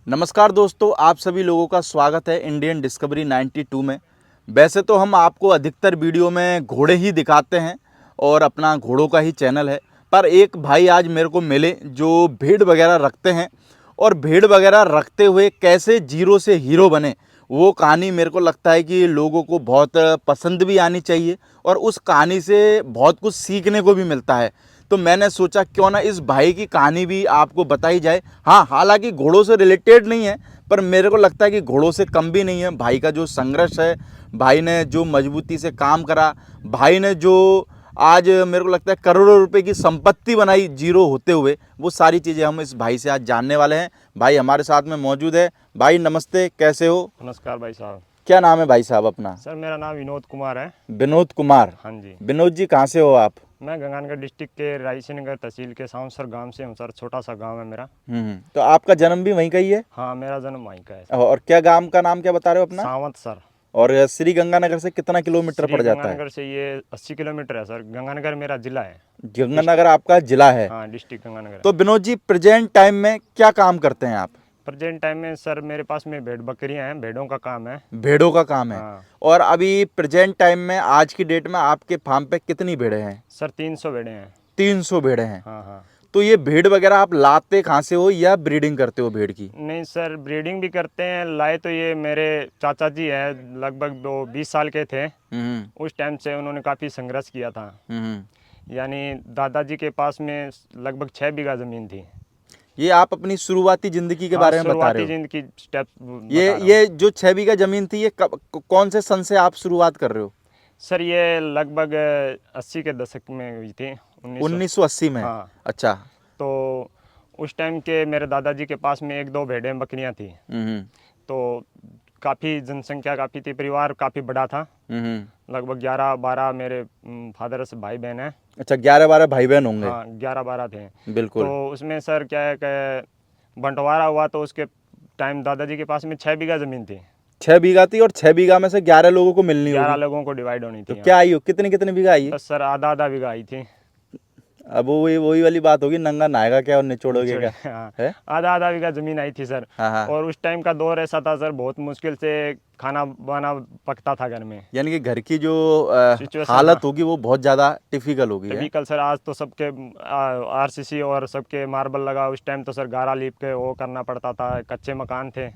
नमस्कार दोस्तों, आप सभी लोगों का स्वागत है इंडियन डिस्कवरी 92 में। वैसे तो हम आपको अधिकतर वीडियो में घोड़े ही दिखाते हैं और अपना घोड़ों का ही चैनल है, पर एक भाई आज मेरे को मिले जो भेड़ वगैरह रखते हैं और भेड़ वगैरह रखते हुए कैसे जीरो से हीरो बने, वो कहानी मेरे को लगता है कि लोगों को बहुत पसंद भी आनी चाहिए और उस कहानी से बहुत कुछ सीखने को भी मिलता है। तो मैंने सोचा क्यों ना इस भाई की कहानी भी आपको बताई जाए। हाँ, हालांकि घोड़ों से रिलेटेड नहीं है, पर मेरे को लगता है कि घोड़ों से कम भी नहीं है। भाई का जो संघर्ष है, भाई ने जो मजबूती से काम करा, भाई ने जो आज मेरे को लगता है करोड़ों रुपए की संपत्ति बनाई जीरो होते हुए, वो सारी चीज़ें हम इस भाई से आज जानने वाले हैं। भाई हमारे साथ में मौजूद है। भाई नमस्ते, कैसे हो? नमस्कार भाई साहब। क्या नाम है भाई साहब अपना? सर मेरा नाम विनोद कुमार है। विनोद कुमार। हाँ जी। विनोद जी, कहाँ से हो आप? मैं गंगानगर डिस्ट्रिक्ट के रायसीनगर तहसील के साउंसर गांव से हूँ सर। छोटा सा गांव है मेरा। तो आपका जन्म भी वहीं का ही है? हाँ, मेरा जन्म वहीं का है सर। और क्या गांव का नाम क्या बता रहे हो अपना? सावंत सर। और श्री गंगानगर से कितना किलोमीटर श्री पड़ जाता है? गंगानगर से ये 80 किलोमीटर है सर। गंगानगर मेरा जिला है। गंगानगर आपका जिला है? हाँ, डिस्ट्रिक्ट गंगानगर। तो विनोद जी, प्रेजेंट टाइम में क्या काम करते हैं आप? प्रेजेंट टाइम में सर मेरे पास में भेड़ बकरियां हैं, भेड़ों का काम है। भेड़ों का काम है। हाँ। और अभी प्रेजेंट टाइम में आज की डेट में आपके फार्म पे कितनी भेड़ें हैं? सर 300 भेड़े हैं। 300 भेड़ें हैं। हाँ हाँ। तो ये भेड़ वगैरह आप लाते कहाँ से हो या ब्रीडिंग करते हो भेड़ की? नहीं सर, ब्रीडिंग भी करते हैं। लाए तो ये मेरे चाचा जी हैं, लगभग 20 साल के थे। उस टाइम से उन्होंने काफ़ी संघर्ष किया था। यानी दादाजी के पास में लगभग 6 बीघा ज़मीन थी। ये आप अपनी शुरुआती जिंदगी के बारे में बता रहे हो? शुरुआती जिंदगी स्टेप ये जो 6 बीघा जमीन थी, ये कौन से सन से आप शुरुआत कर रहे हो? सर ये लगभग 80 के दशक में हुई थी। 1980 में? हाँ। अच्छा। तो उस टाइम के मेरे दादाजी के पास में 1-2 भेड़ें बकरियां थी। तो काफ़ी जनसंख्या काफ़ी थी, परिवार काफ़ी बड़ा था। लगभग 11-12 मेरे फादर से भाई बहन हैं। अच्छा, 11-12 भाई बहन होंगे? हाँ, 11-12 थे। बिल्कुल। तो उसमें सर क्या है कि बंटवारा हुआ, तो उसके टाइम दादाजी के पास में 6 बीघा ज़मीन थी। 6 बीघा थी और 6 बीघा में से 11 लोगों को मिलनी होगी। 11 लोगों को डिवाइड होनी थी। तो क्या आई हो, कितनी कितनी बीघा आई? बस सर आधा बीघा आई थी। अब वही वाली बात होगी, नंगा नहाएगा क्या और निचोड़ोगे क्या? हाँ, आधा बीघा जमीन आई थी सर। हाँ। और उस टाइम का दौर ऐसा था सर, बहुत मुश्किल से खाना बना पकता था घर में। यानी कि घर की जो सिचुएशन हालत होगी वो बहुत ज़्यादा टिफिकल होगी। Typical sir. आज तो सबके आरसीसी और सबके मार्बल लगा, उस टाइम तो सर गारा लीप के वो करना पड़ता था। कच्चे मकान थे।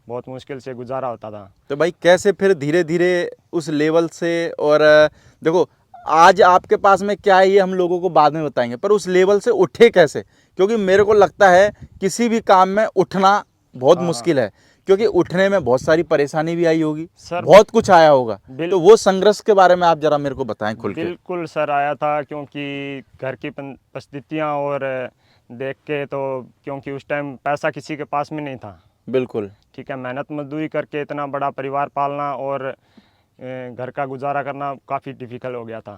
बहुत मुश्किल से गुजारा होता था। तो भाई कैसे फिर धीरे धीरे उस लेवल से, और देखो आज आपके पास में क्या है ये हम लोगों को बाद में बताएंगे, पर उस लेवल से उठे कैसे? क्योंकि मेरे को लगता है किसी भी काम में उठना बहुत मुश्किल है, क्योंकि उठने में बहुत सारी परेशानी भी आई होगी सर, बहुत कुछ आया होगा। तो वो संघर्ष के बारे में आप जरा मेरे को बताएं खुल के। बिल्कुल सर, आया था। क्योंकि घर की परिस्थितियाँ और देख के, तो क्योंकि उस टाइम पैसा किसी के पास में नहीं था। बिल्कुल ठीक है। मेहनत मजदूरी करके इतना बड़ा परिवार पालना और घर का गुजारा करना काफ़ी डिफिकल्ट हो गया था।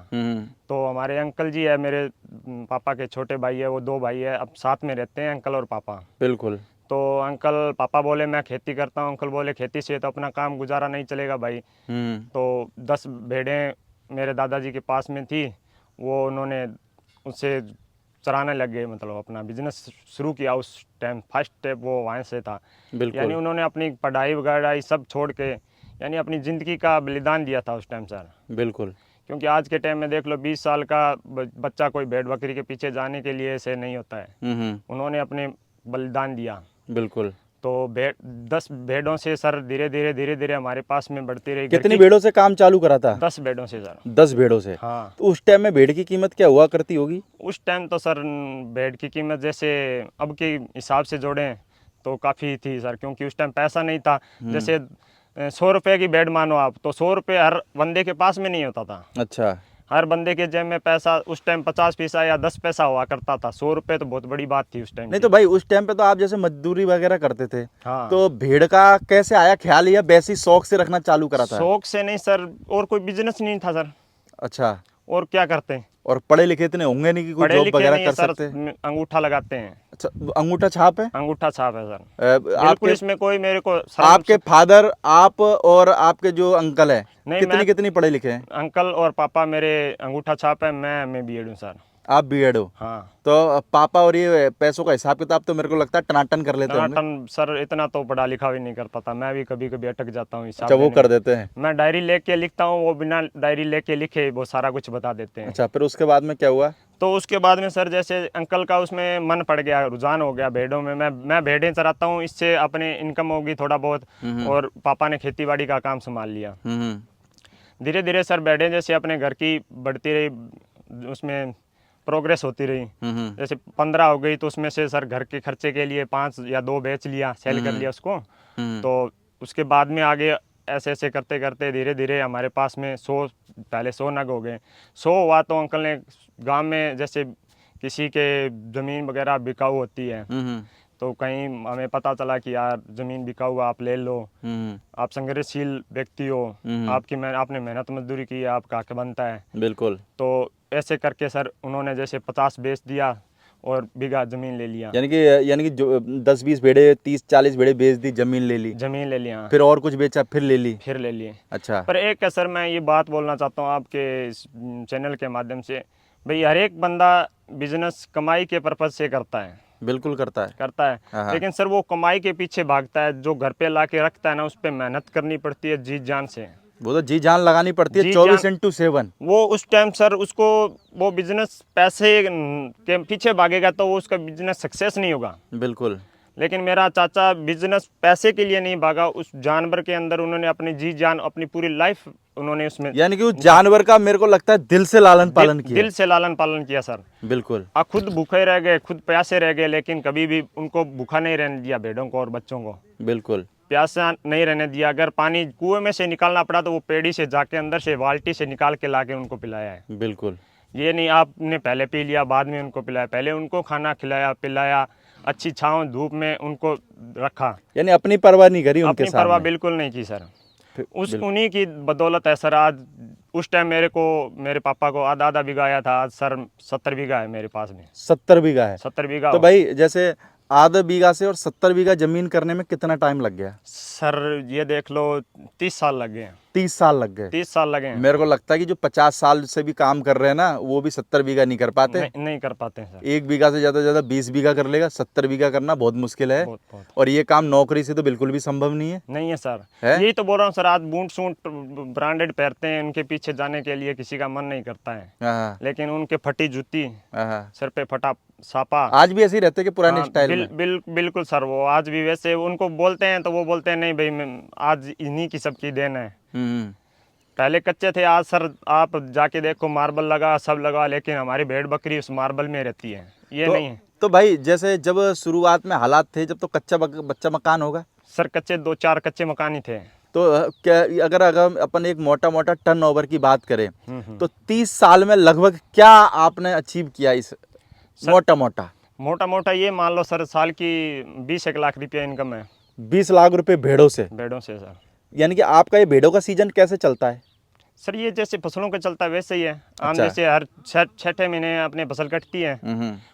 तो हमारे अंकल जी है, मेरे पापा के छोटे भाई है, वो 2 भाई है, अब साथ में रहते हैं अंकल और पापा। बिल्कुल। तो अंकल पापा बोले मैं खेती करता हूँ, अंकल बोले खेती से तो अपना काम गुजारा नहीं चलेगा भाई। तो 10 भेड़ें मेरे दादाजी के पास में थी, वो उन्होंने उससे चराने लग गए, मतलब अपना बिजनेस शुरू किया। उस टाइम फर्स्ट स्टेप वो वहाँ से था। यानी उन्होंने अपनी पढ़ाई वगैरह सब छोड़ के, यानी अपनी ज़िंदगी का बलिदान दिया था उस टाइम सर। बिल्कुल। क्योंकि आज के टाइम में देख लो, 20 साल का बच्चा कोई भेड़ बकरी के पीछे जाने के लिए ऐसे नहीं होता है। उन्होंने अपने बलिदान दिया। बिल्कुल। तो 10 भेड़ों से सर धीरे धीरे हमारे पास में बढ़ती रही। कितनी भेड़ों से काम चालू करा था? 10 भेड़ों से सर। 10 भेड़ों से? हाँ। तो उस टाइम में भेड़ की कीमत क्या हुआ करती होगी? उस टाइम तो सर भेड़ की कीमत जैसे अब के हिसाब से जोड़ें तो काफ़ी थी सर, क्योंकि उस टाइम पैसा नहीं था। जैसे 100 रुपये की भेड़ मानो आप, तो 100 रुपये हर बंदे के पास में नहीं होता था। अच्छा। हर बंदे के जेब में पैसा उस टाइम 50 पैसा या 10 पैसा हुआ करता था। 100 रुपये तो बहुत बड़ी बात थी उस टाइम। नहीं तो भाई उस टाइम पे तो आप जैसे मजदूरी वगैरह करते थे। हाँ। तो भेड़ का कैसे आया ख्याल, या वैसे ही शौक से रखना चालू करा था? शौक से नहीं सर, और कोई बिजनेस नहीं था सर। अच्छा। और क्या करते हैं? और पढ़े लिखे इतने होंगे नहीं कि कोई जॉब वगैरह कर सकते? अंगूठा लगाते हैं। अच्छा, अंगूठा छाप है? अंगूठा छाप है सर। आपके इसमें कोई मेरे को आपके फादर, आप और आपके जो अंकल है, कितनी पढ़े लिखे हैं? अंकल और पापा मेरे अंगूठा छाप है। मैं बीएड हूँ सर। आप बीएड हो? हाँ। तो पापा और ये पैसों का हिसाब किताब तो मेरे को लगता है टनाटन कर लेते होंगे। टनाटन सर, इतना तो पढ़ा लिखा भी नहीं कर पाता, मैं भी कभी कभी अटक जाता हूँ हिसाब अच्छा, वो देने कर में। देते हैं। मैं डायरी लेके लिखता हूँ, वो बिना डायरी लेके लिखे वो सारा कुछ बता देते हैं। अच्छा, फिर उसके बाद में क्या हुआ? तो उसके बाद में सर जैसे अंकल का उसमें मन पड़ गया, रुझान हो गया भेड़ों में। मैं भेड़ें चराता हूँ, इससे अपने इनकम होगी थोड़ा बहुत। और पापा ने खेतीबाड़ी का काम संभाल लिया। धीरे धीरे सर भेड़ें जैसे अपने घर की बढ़ती रही, उसमें प्रोग्रेस होती रही। जैसे 15 हो गई तो उसमें से सर घर के खर्चे के लिए 5 या 2 बेच लिया, सेल कर लिया उसको। तो उसके बाद में आगे ऐसे ऐसे करते करते धीरे धीरे हमारे पास में 100, पहले 100 नग हो गए। 100 हुआ तो अंकल ने गांव में जैसे किसी के ज़मीन वगैरह बिकाऊ होती है, तो कहीं हमें पता चला कि यार ज़मीन बिकाऊ आप ले लो, आप संघर्षशील व्यक्ति हो, आपने मेहनत मजदूरी की है, आपका हक बनता है। बिल्कुल। तो ऐसे करके सर उन्होंने जैसे 50 बेच दिया और बीघा ज़मीन ले लिया। यानी कि जो 10-20 भेड़े, 30-40 भेड़े बेच दी, जमीन ले ली। ज़मीन ले लिया, फिर और कुछ बेचा, फिर ले ली। फिर ले लिए। अच्छा। पर एक है सर, मैं ये बात बोलना चाहता हूँ आपके इस चैनल के माध्यम से, भाई हर एक बंदा बिजनेस कमाई के पर्पज़ से करता है। बिल्कुल करता है। हाँ। लेकिन सर वो कमाई के पीछे भागता है, जो घर पे ला के रखता है ना, उस पर मेहनत करनी पड़ती है जी जान से। वो तो जी जान लगानी पड़ती है, जी 24/7। वो उस टाइम सर उसको वो बिजनेस पैसे के पीछे भागेगा तो वो उसका बिजनेस सक्सेस नहीं होगा। बिल्कुल। लेकिन मेरा चाचा बिजनेस पैसे के लिए नहीं भागा, उस जानवर के अंदर उन्होंने अपनी जी जान, अपनी पूरी लाइफ उन्होंने उसमें, यानी कि उस जानवर का मेरे को लगता है दिल से लालन पालन किया। दिल से लालन पालन किया सर। बिल्कुल। खुद भूखे रह गए, खुद प्यासे रह गए, लेकिन कभी भी उनको भूखा नहीं रहने दिया, भेड़ों को और बच्चों को बिल्कुल। प्यासा नहीं रहने दिया। अगर पानी कुएं में से निकालना पड़ा तो वो पेड़ी से जाके अंदर से बाल्टी से निकाल के लाके उनको पिलाया है। बिल्कुल। ये नहीं आपने पहले पी लिया बाद में उनको पिलाया, पहले उनको खाना खिलाया पिलाया, अच्छी छांव धूप में उनको रखा। यानी अपनी परवाह नहीं करी उनके सामने। अपनी परवाह बिल्कुल नहीं की सर। उन्हीं की बदौलत है सर आज। उस टाइम मेरे पापा को आधा बीघा आया था, आज सर 70 बीघा है मेरे पास में। 70 बीघा है? 70 बीघा। तो भाई जैसे आधा बीघा से और 70 बीघा जमीन करने में कितना टाइम लग गया? सर ये देख लो 30 साल लग गए। 30 साल लग गए? 30 साल लगे। मेरे को लगता है कि जो 50 साल से भी काम कर रहे हैं ना, वो भी 70 बीघा नहीं कर पाते। नहीं कर पाते हैं सर। 1 बीघा से ज़्यादा 20 बीघा कर लेगा, 70 बीघा करना बहुत मुश्किल है। बहुत। और ये काम नौकरी से तो बिल्कुल भी संभव नहीं है। नहीं है सर। है? यही तो बोल रहा हूँ सर, आज बूट सूट ब्रांडेड पहनते हैं, उनके पीछे जाने के लिए किसी का मन नहीं करता है। हाँ। लेकिन उनके फटी जूती, हाँ। सर पे फटा सापा, आज भी ऐसे ही रहते कि पुराने स्टाइल में? बिल्कुल सर। वो आज भी वैसे, उनको बोलते हैं तो वो बोलते हैं नहीं भाई आज इन्हीं की सबकी देन है। पहले कच्चे थे, आज सर आप जाके देखो मार्बल लगा, सब लगा, लेकिन हमारी भेड़ बकरी उस मार्बल में रहती है, ये नहीं है। तो भाई जैसे जब शुरुआत में हालात थे, जब तो बच्चा मकान होगा सर, कच्चे 2-4 कच्चे मकान ही थे। तो क्या अगर अपन एक मोटा टर्नओवर की बात करें तो 30 साल में लगभग क्या आपने अचीव किया इस मोटा ये मान लो सर, साल की 20 लाख रुपया इनकम है। 20 लाख रुपए भेड़ों से सर। यानी कि आपका ये भेड़ों का सीजन कैसे चलता है? सर ये जैसे फसलों का चलता है वैसे ही है। आम अच्छा। जैसे हर 6 महीने अपने फसल कटती है,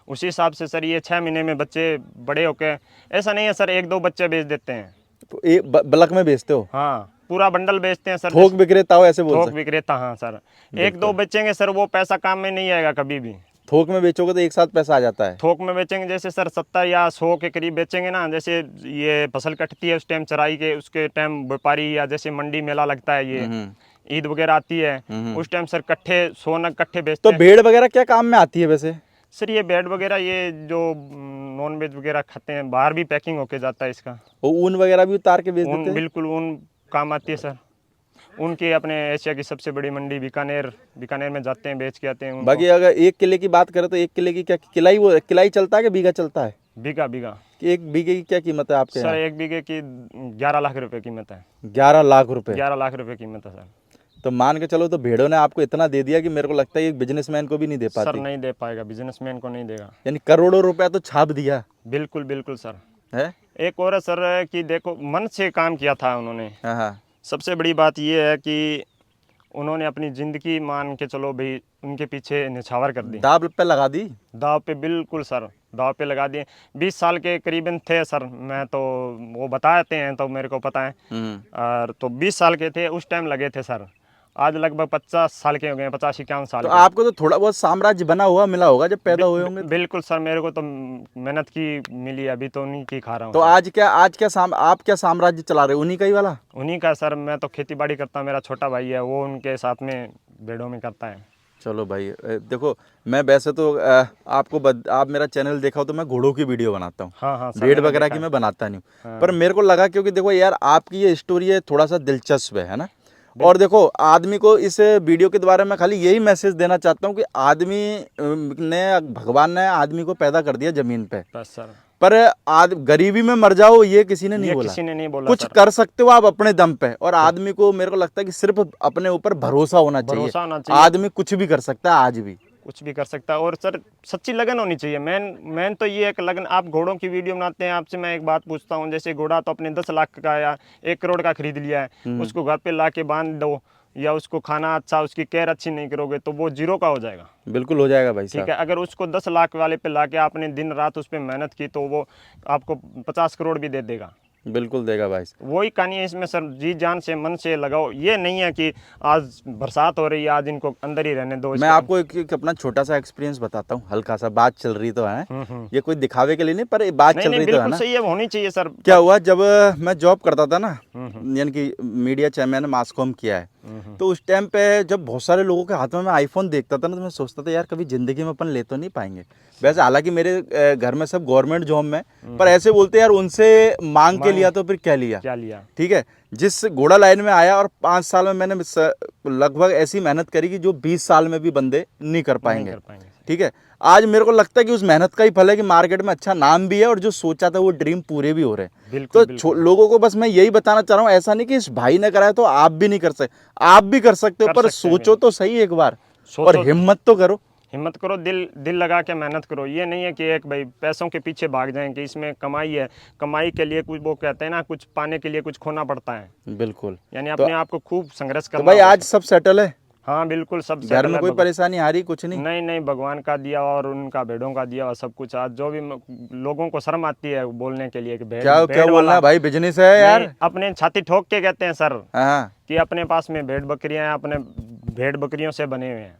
उसी हिसाब से सर ये 6 महीने में बच्चे बड़े होके, ऐसा नहीं है सर 1-2 बच्चे बेच देते हैं। तो बल्क में बेचते हो? हाँ, पूरा बंडल बेचते हैं सर। थोक विक्रेता हो ऐसे बोल सकते? थोक विक्रेता, हाँ सर। 1-2 बेचेंगे सर, वो पैसा काम में नहीं आएगा कभी भी। थोक में बेचोगे तो एक साथ पैसा आ जाता है? थोक में बेचेंगे जैसे सर 70 या 100 के करीब बेचेंगे ना, जैसे ये फसल कटती है उस टाइम चराई के, उसके टाइम व्यापारी या जैसे मंडी मेला लगता है, ये ईद वगैरह आती है, उस टाइम सर 100 नग कट्ठे बेचते हैं। तो भेड़ वगैरह क्या काम में आती है वैसे? सर ये बेड वगैरह, ये जो नॉन वेज वगैरह खाते हैं, बाहर भी पैकिंग होके जाता है इसका। ऊन वगैरह भी उतार के बेच देते हैं? बिल्कुल, ऊन काम आती है सर। उनके अपने एशिया की सबसे बड़ी मंडी बीकानेर में जाते हैं, बेच के आते हैं। बाकी अगर 1 किले की बात करें तो 1 किले की क्या किलाई चलता है कि बीघा चलता है? बीघा। कि 1 बीघे की क्या कीमत है आपके सर? 1 बीघे की 11 लाख रुपए कीमत है। 11 लाख रुपए? 11 लाख रुपए कीमत है सर। तो मान के चलो, तो भेड़ों ने आपको इतना दे दिया कि मेरे को लगता है एक बिजनेसमैन को भी नहीं दे पाती। सर नहीं दे पाएगा, बिजनेसमैन को नहीं देगा। यानी करोड़ों रुपया तो छाप दिया। बिल्कुल सर। है? एक और है सर कि देखो, मन से काम किया था उन्होंने। हाँ। सबसे बड़ी बात ये है कि उन्होंने अपनी ज़िंदगी मान के चलो भाई, उनके पीछे निछावर कर दी, दाव पे लगा दी। दाव पे, बिल्कुल सर, दाव पे लगा दिए। 20 साल के करीबन थे सर, मैं तो वो बताते हैं तो मेरे को पता है। और तो 20 साल के थे उस टाइम लगे थे सर। आज लगभग 50 साल के हो गए, 50-51 साल तो के। आपको तो थोड़ा बहुत साम्राज्य बना हुआ मिला होगा जब पैदा हुए होंगे। बिल्कुल सर, मेरे को तो मेहनत की मिली, अभी तो उन्हीं की खा रहा हूँ तो सर। आज क्या आप क्या साम्राज्य चला रहे हो, उन्हीं का ही वाला? उन्हीं का सर, मैं तो खेती बाड़ी करता हूँ, मेरा छोटा भाई है वो उनके साथ में भेड़ों में करता है। चलो भाई, देखो मैं वैसे तो आप मेरा चैनल देखा हो तो मैं घोड़ों की वीडियो बनाता हूँ, हाँ हाँ सर, भेड़ मैंने वगैरह देखा की है। मैं बनाता नहीं हूँ। हाँ। पर मेरे को लगा क्योंकि देखो यार आपकी ये स्टोरी है थोड़ा सा दिलचस्प है ना। और बिल्कुल। देखो आदमी को इस वीडियो के द्वारा मैं खाली यही मैसेज देना चाहता हूँ कि आदमी भगवान ने आदमी को पैदा कर दिया जमीन पे, बस सर, पर गरीबी में मर जाओ ये किसी ने नहीं ये बोला। किसी ने नहीं बोला कुछ सर। कर सकते हो आप अपने दम पे, और आदमी को मेरे को लगता है कि सिर्फ अपने ऊपर भरोसा होना चाहिए। भरोसा होना चाहिए। आदमी कुछ भी कर सकता है आज भी। कुछ भी कर सकता है, और सर सच्ची लगन होनी चाहिए। मेन तो ये एक लगन। आप घोड़ों की वीडियो बनाते हैं, आपसे मैं एक बात पूछता हूँ, जैसे घोड़ा तो अपने 10 लाख का या 1 करोड़ का खरीद लिया है, उसको घर पे ला के बांध दो या उसको खाना अच्छा, उसकी केयर अच्छी नहीं करोगे तो वो जीरो का हो जाएगा। बिल्कुल हो जाएगा भाई ठीक साहब। है, अगर उसको 10 लाख वाले पे ला के आपने दिन रात उस पर मेहनत की तो वो आपको 50 करोड़ भी दे देगा। बिल्कुल देगा भाई साहब। वही कहानी है इसमें सर, जी जान से मन से लगाओ। ये नहीं है कि आज बरसात हो रही है आज इनको अंदर ही रहने दो। मैं आपको एक अपना छोटा सा एक्सपीरियंस बताता हूँ, हल्का सा, बात चल रही तो है, ये कोई दिखावे के लिए नहीं पर बात नहीं चल नहीं, रही तो है बिल्कुल ना। सही है, होनी चाहिए सर। क्या हुआ जब मैं जॉब करता था ना, यानी कि मीडिया चैनल मैंने मास कॉम किया है, तो उस टाइम पे जब बहुत सारे लोगों के हाथ में मैं आईफोन देखता था ना तो मैं सोचता था यार कभी जिंदगी में अपन ले तो नहीं पाएंगे। वैसे हालांकि मेरे घर में सब गवर्नमेंट जॉब में, पर ऐसे बोलते यार उनसे मांग के लिया तो फिर क्या लिया। क्या लिया। ठीक है, जिस घोड़ा लाइन में आया और 5 साल में मैंने लगभग ऐसी मेहनत करी कि जो 20 साल में भी बंदे नहीं कर पाएंगे। ठीक है, आज मेरे को लगता है कि उस मेहनत का ही फल है कि मार्केट में अच्छा नाम भी है और जो सोचा था वो ड्रीम पूरे भी हो रहे हैं। बिल्कुल, तो बिल्कुल। लोगों को बस मैं यही बताना चाह रहा हूँ, ऐसा नहीं कि इस भाई ने कराया तो आप भी नहीं कर सकते, आप भी कर सकते हो, कर पर सकते हैं, सोचो तो सही एक बार, और सोचो, हिम्मत तो करो। हिम्मत करो, दिल लगा के मेहनत करो। ये नहीं है कि एक भाई पैसों के पीछे भाग जाएं कि इसमें कमाई है, कमाई के लिए कुछ, वो कहते हैं ना, कुछ पाने के लिए कुछ खोना पड़ता है। बिल्कुल। यानी तो अपने आप को खूब संघर्ष करना तो भाई होगा आज सर। सब सेटल है, हाँ बिल्कुल, सब घर सेटल में है। कोई परेशानी आ रही कुछ नहीं? नहीं नहीं, भगवान का दिया और उनका भेड़ों का दिया और सब कुछ। आज जो भी लोगों को शर्म आती है बोलने के लिए कि भेड़, क्या भेड़ बोलना वाला है भाई, बिजनेस है यार। नहीं, अपने छाती ठोक के कहते हैं सर हाँ कि अपने पास में भेड़ बकरियां हैं, अपने भेड़ बकरियों से बने हुए हैं।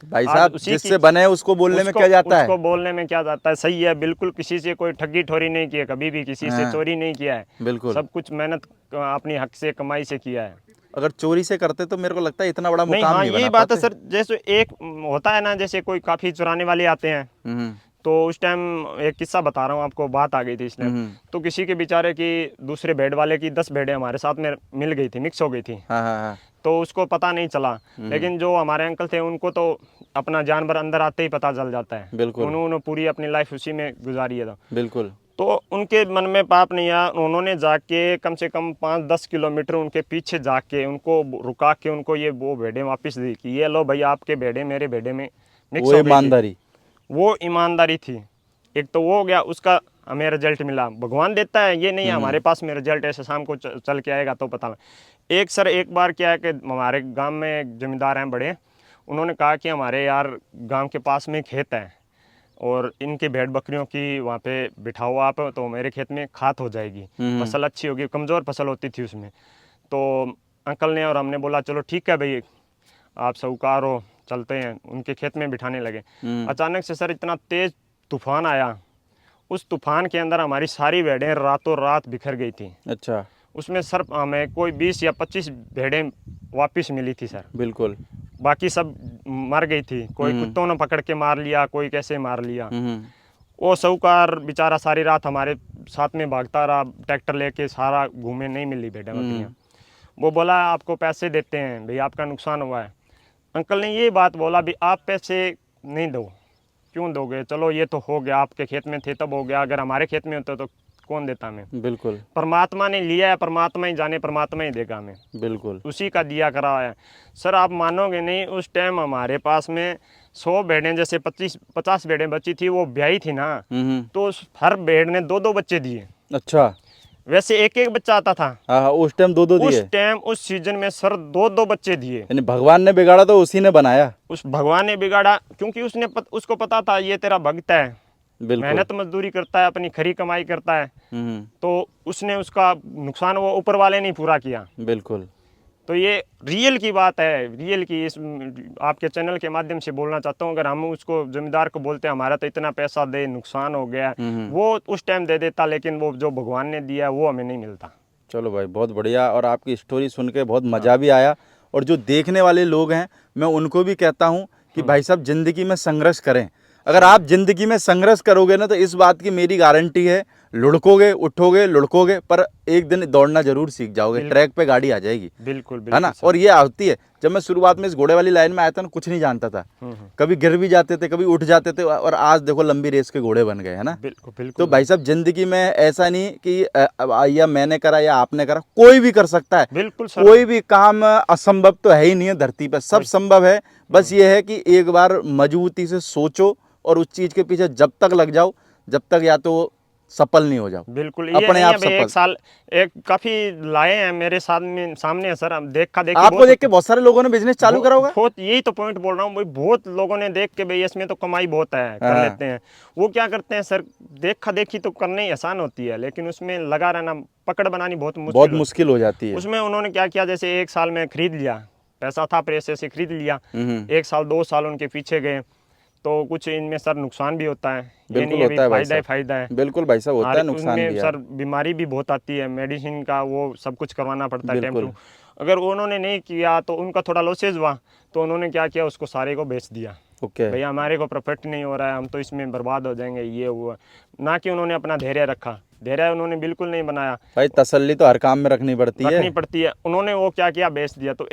भाई आज साहब, उसी जिससे की बने हैं उसको बोलने में क्या जाता है। उसको बोलने में क्या जाता है, सही है बिल्कुल। किसी से कोई ठगी ठोरी नहीं की है, कभी भी किसी से हाँ, चोरी नहीं किया है। बिल्कुल। सब कुछ मेहनत अपनी हक से कमाई से किया है। अगर चोरी से करते तो मेरे को लगता है इतना बड़ा नहीं, मुकाम हाँ नहीं यही बना बात है पाते। सर। जैसे एक होता है ना, जैसे कोई काफ़ी चुराने वाले आते हैं, हम्म तो उस टाइम एक किस्सा बता रहा हूँ आपको, बात आ गई थी इस टाइम। तो किसी के बेचारे की दूसरे भेड़ वाले की 10 भेड़ें हमारे साथ में मिल गई थी, मिक्स हो गई थी। हाँ हाँ हाँ। तो उसको पता नहीं चला, लेकिन जो हमारे अंकल थे उनको तो अपना जानवर अंदर आते ही पता चल जाता है। बिल्कुल उन्होंने पूरी अपनी लाइफ उसी में गुजारी है। बिल्कुल। तो उनके मन में पाप नहीं आया, उन्होंने जाके कम से कम 5-10 किलोमीटर उनके पीछे जाके उनको रुका के उनको ये वो भेड़ें वापस दी कि ये लो भाई आपके भेड़े मेरे भेड़े में मिक्स वो हो गई थी। ईमानदारी। वो ईमानदारी थी। एक तो वो हो गया, उसका हमें रिजल्ट मिला। भगवान देता है, ये नहीं है हमारे पास में रिजल्ट ऐसे शाम को चल के आएगा तो पता नहीं। एक सर एक बार क्या है कि हमारे गांव में एक जमींदार हैं बड़े, उन्होंने कहा कि हमारे यार गांव के पास में खेत है और इनकी भेड़ बकरियों की वहाँ पे बिठाओ आप, तो मेरे खेत में खाद हो जाएगी, फसल अच्छी होगी। कमज़ोर फसल होती थी उसमें। तो अंकल ने और हमने बोला चलो ठीक है भाई, आप साहूकार हो, चलते हैं। उनके खेत में बिठाने लगे। अचानक से सर इतना तेज़ तूफान आया, उस तूफान के अंदर हमारी सारी भेड़ें रातों रात बिखर गई थी। अच्छा। उसमें सर हमें कोई 20 या 25 भेड़ें वापस मिली थी सर। बिल्कुल। बाकी सब मर गई थी, कोई कुत्तों ने पकड़ के मार लिया, कोई कैसे मार लिया। वो साहूकार बेचारा सारी रात हमारे साथ में भागता रहा, ट्रैक्टर लेके सारा घूमे, नहीं मिली भेड़ें बकरियाँ। वो बोला आपको पैसे देते हैं भाई, आपका नुकसान हुआ है। अंकल ने ये बात बोला भी आप पैसे नहीं दो, क्यों दोगे, चलो ये तो हो गया, आपके खेत में थे तब हो गया, अगर हमारे खेत में होता तो कौन देता हमें। बिल्कुल। परमात्मा ने लिया है, परमात्मा ही जाने, परमात्मा ही देगा हमें। बिल्कुल। उसी का दिया करा है सर। आप मानोगे नहीं, उस टाइम हमारे पास में 100 भेड़ें, जैसे 50 भेड़ें बची थी, वो ब्याही थी ना, तो हर भेड़ ने 2-2 बच्चे दिए। अच्छा। वैसे एक एक बच्चा आता था। हाँ, उस टाइम 2-2 दिए। उस टाइम उस सीजन में सर 2-2 बच्चे दिए। यानी भगवान ने बिगाड़ा तो उसी ने बनाया। उस भगवान ने बिगाड़ा, क्योंकि उसको पता था ये तेरा भक्त है, मेहनत मजदूरी करता है, अपनी खरी कमाई करता है। तो उसने उसका नुकसान वो ऊपर वाले ने पूरा किया। बिल्कुल। तो ये रियल की बात है, रियल की। इस आपके चैनल के माध्यम से बोलना चाहता हूँ, अगर हम उसको जमींदार को बोलते हैं हमारा तो इतना पैसा दे, नुकसान हो गया, वो उस टाइम दे देता, लेकिन वो जो भगवान ने दिया वो हमें नहीं मिलता। चलो भाई, बहुत बढ़िया। और आपकी स्टोरी सुन के बहुत मज़ा भी आया। और जो देखने वाले लोग हैं, मैं उनको भी कहता हूँ कि भाई साहब ज़िंदगी में संघर्ष करें। अगर आप ज़िंदगी में संघर्ष करोगे ना, तो इस बात की मेरी गारंटी है, लुढ़कोगे, उठोगे, लुढ़कोगे, पर एक दिन दौड़ना जरूर सीख जाओगे, ट्रैक पे गाड़ी आ जाएगी। बिल्कुल है ना। और ये आती है, जब मैं शुरुआत में इस घोड़े वाली लाइन में आया था ना, कुछ नहीं जानता था, कभी गिर भी जाते थे, कभी उठ जाते थे, और आज देखो लंबी रेस के घोड़े बन गए, है ना। बिल्कुल। तो भाई साहब, जिंदगी में ऐसा नहीं कि या मैंने करा या आपने करा, कोई भी कर सकता है। बिल्कुल सर। कोई भी काम असंभव तो है ही नहीं है धरती पर, सब संभव है। बस ये है कि एक बार मजबूती से सोचो और उस चीज के पीछे जब तक लग जाओ, जब तक या तो सफल नहीं हो जाओ। बिल्कुल, ये अपने नहीं आप है भाई, सफल। एक साल एक काफी लाए हैं मेरे सामने है सर, हम देखा देखी आपको देख के बहुत सारे लोगों ने बिजनेस चालू करा होगा। बहुत, यही तो पॉइंट बोल रहा हूँ भाई, बहुत लोगों ने देख के भाई इसमें तो कमाई बहुत है, कर लेते हैं। वो क्या करते हैं सर, देखा देखी तो करने ही आसान होती है, लेकिन उसमें लगा रहना, पकड़ बनानी बहुत मुश्किल हो जाती है। उसमें उन्होंने क्या किया, जैसे एक साल में खरीद लिया, पैसा था पैसे से खरीद लिया, 1 साल 2 साल उनके पीछे गए, तो कुछ इनमें सर नुकसान भी होता है। ये नहीं है फायदा ही फायदा है। बिल्कुल भाई साहब, होता है नुकसान भी है। सर बीमारी भी बहुत आती है, मेडिसिन का वो सब कुछ करवाना पड़ता है टाइम टू। अगर उन्होंने नहीं किया तो उनका थोड़ा लॉसेज हुआ, तो उन्होंने क्या किया, उसको सारे को बेच दिया। भैया हमारे को प्रॉफिट नहीं हो रहा है, हम तो इसमें बर्बाद हो जाएंगे, ये हुआ ना। कि उन्होंने अपना धैर्य रखा, धैर्य उन्होंने बिल्कुल नहीं बनाया। भाई तसल्ली तो हर काम में रखनी पड़ती है। उन्होंने वो क्या किया, बेच दिया। तो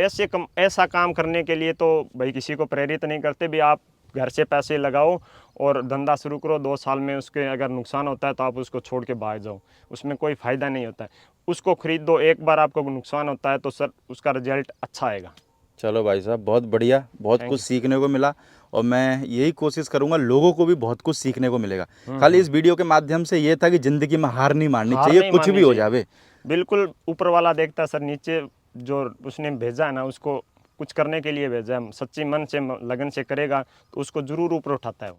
ऐसा काम करने के लिए तो भाई किसी को प्रेरित नहीं करते भी, आप घर से पैसे लगाओ और धंधा शुरू करो, 2 साल में उसके अगर नुकसान होता है तो आप उसको छोड़ के भाग जाओ, उसमें कोई फ़ायदा नहीं होता है। उसको खरीद दो, एक बार आपको नुकसान होता है तो सर उसका रिजल्ट अच्छा आएगा। चलो भाई साहब, बहुत बढ़िया, बहुत कुछ सीखने को मिला। और मैं यही कोशिश करूंगा, लोगों को भी बहुत कुछ सीखने को मिलेगा। खाली इस वीडियो के माध्यम से ये था कि जिंदगी में हार नहीं माननी चाहिए, कुछ भी हो जावे। बिल्कुल, ऊपर वाला देखता है सर, नीचे जो उसने भेजा है ना, उसको कुछ करने के लिए भेजा है, सच्ची मन से लगन से करेगा तो उसको जरूर ऊपर उठाता है।